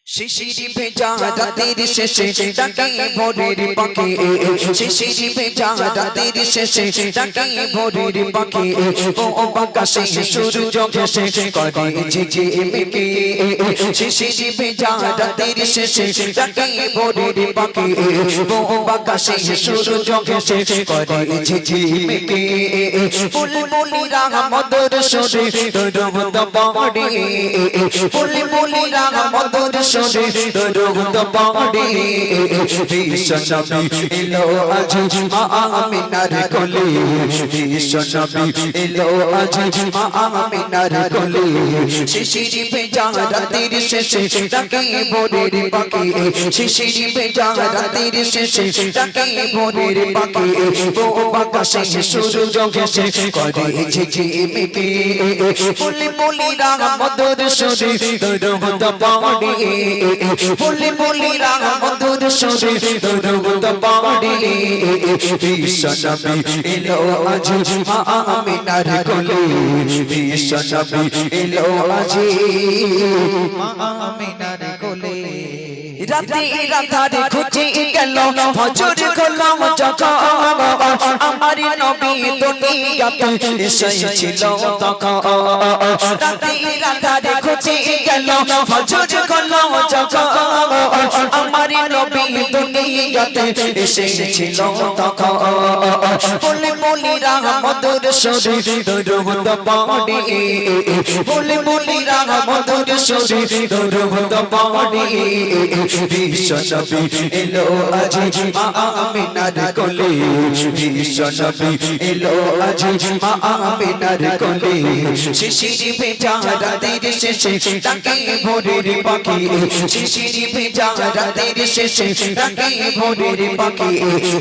শিশির ভেজা রাতের শেষে ডাকে ভোরের পাখি শিশির ভেজা রাতের শেষে ডাকে ভোরের পাখি ও আকাশে সূর্য ঘেঁষে করে ঝিঝিমিকি শিশির ভেজা রাতের শেষে ডাকে ভোরের পাখি ও আকাশে সূর্য ঘেঁষে করে ঝিঝিমিকি বুলবুলিরা মধুর সুরে দরুদ পড়ে বুলবুলিরা মধুর সুরে দরুদ পড়ে বিশ্বনবী এলো আজ মা আমিনার কোলে বিশ্বনবী এলো আজ মা আমিনার কোলে শিশির ভেজা রাতের শেষে ডাকে ভোরের পাখি শিশির ভেজা রাতের শেষে ডাকে ভোরের পাখি ও আকাশে সূর্য ঘেঁষে করে ঝিঝিমিকি বুলবুলিরা মধুর সুরে দরুদ পড়ে বুলবুলিরা মধুর সুরে দরুদ পড়ে বিশ্বনবী এলো আজ মা আমিনার কোলে বিশ্বনবী এলো আজ মা আমিনার কোলে রাতে রাধারে খুঁজে গেল ফজর হলো যখন আমার নবী দুনিয়াতে এসেছিল তখন রাতে রাধারে খুঁজে গেল ফজর হলো যখন আমার নবী দুনিয়াতে এসেছিল তখন বুলবুলিরা মধুর সুরে দরুদ পড়ে বুলবুলিরা মধুর সুরে দরুদ পড়ে বিশ্বনবী এলো আজ মা আমিনার কোলে বিশ্বনবী এলো আজ মা আমিনার কোলে শিশির ভেজা রাতের শেষে ডাকে ভোরের পাখি শিশির ভেজা রাতের শেষে ডাকে ভোরের পাখি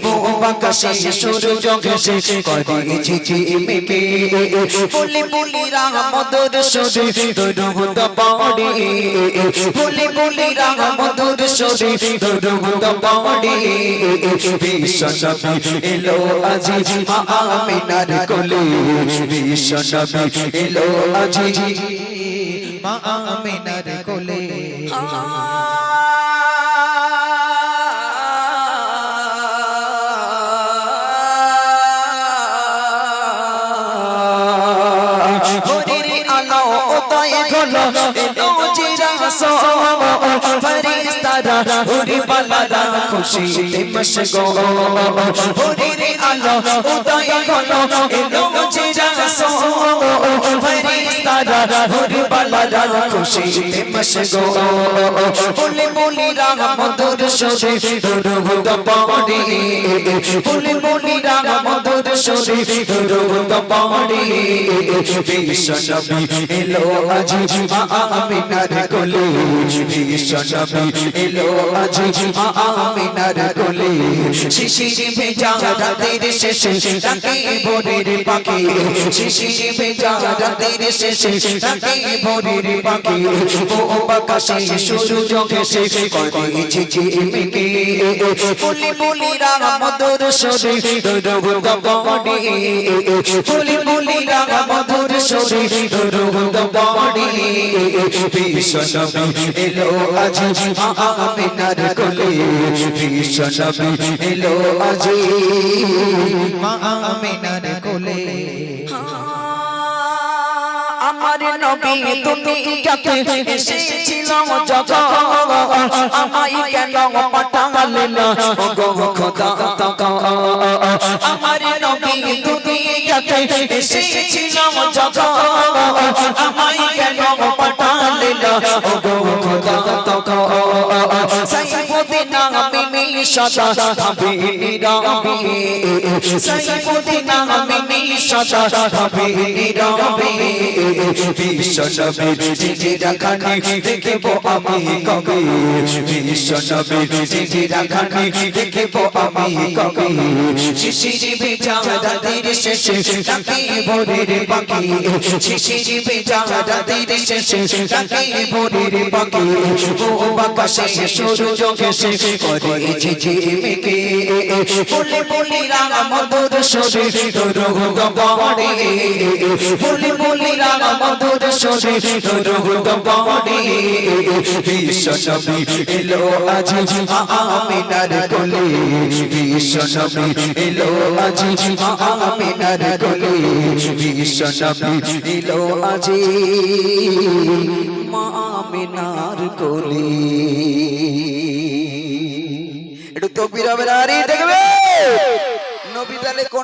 ও আকাশে সূর্য ঘেঁষে করে ঝিঝিমিকি বুলবুলিরা মধুর সুরে দরুদ পড়ে বুলবুলিরা মধুর সুরে দরুদ পড়ে বিশ্বনবী এলো আজ মা আমিনার কোলে বিশ্বনবী এলো আজ মা আমিনার কোলে ভোরের আলো উদয় হলো এলো চিরাসো ফেরেশতারা উড়ে পালারা খুশিতে মশগুল ভোরের আলো উদয় হলো এলো চিরাসো ফেরেশতারা উড়ে পালারা খুশিতে মশগুল বুলবুলিরা মধুর সুরে দরুদ পড়ে বুলবুলিরা মধুর সুরে দরুদ পড়ে বিশ্বনবী এলো আজ মা আমিনার কোলে বিশ্বনবী এলো আজ মা আমিনার কোলে শিশির ভেজা রাতের শেষে ডাকে ভোরের পাখি শিশির ভেজা রাতের শেষে ডাকে ভোরের পাখি ও আকাশে সূর্য ঘেঁষে করে ঝিঝিমিকি বুলবুলিরা মধুর সুরে দরুদ পড়ে বুলবুলিরা মধুর সুরে দরুদ পড়ে বিশ্বনবী এলো আজ মা আমিনার কোলে বিশ্বনবী এলো আজ মা আমিনার কোলে আমার নবী দুনিয়াতে এসেছিল যখন আমায় কেন পাঠালে না গো খোদা তখন আমার নবী দুনিয়াতে এসেছিল যখন আমায় কেন পাঠালে না গো খোদা তখন সাইফুদ্দিন আমিনী সদা ভাবে নীরবে সাইফুদ্দিন আমিনী সদা ভাবে নীরবে বিশ্বনবীর চিঠিখানি দেখিব আমি কবে বিশ্বনবীর চিঠিখানি দেখিব আমি কবে শিশির ভেজা রাতের শেষে ডাকে ভোরের পাখি শিশির ভেজা রাতের শেষে ডাকে ভোরের পাখি ও আকাশে সূর্য ঘেঁষে করে ঝিমিকে বলি বলি রাঙা মধুর সুরে দরুদ পড়ে বলি বলি রাঙা মধুর সুরে দরুদ পড়ে বিশ্ব নবী এলো আজ আমিনার কোলে বিশ্ব নবী এলো আজ আমিনার কোলে বিশ্ব নবী এলো আজ মা আমিনার কোলে একটু তকবীর হবে না রে দেখবে নবী তাহলে কোন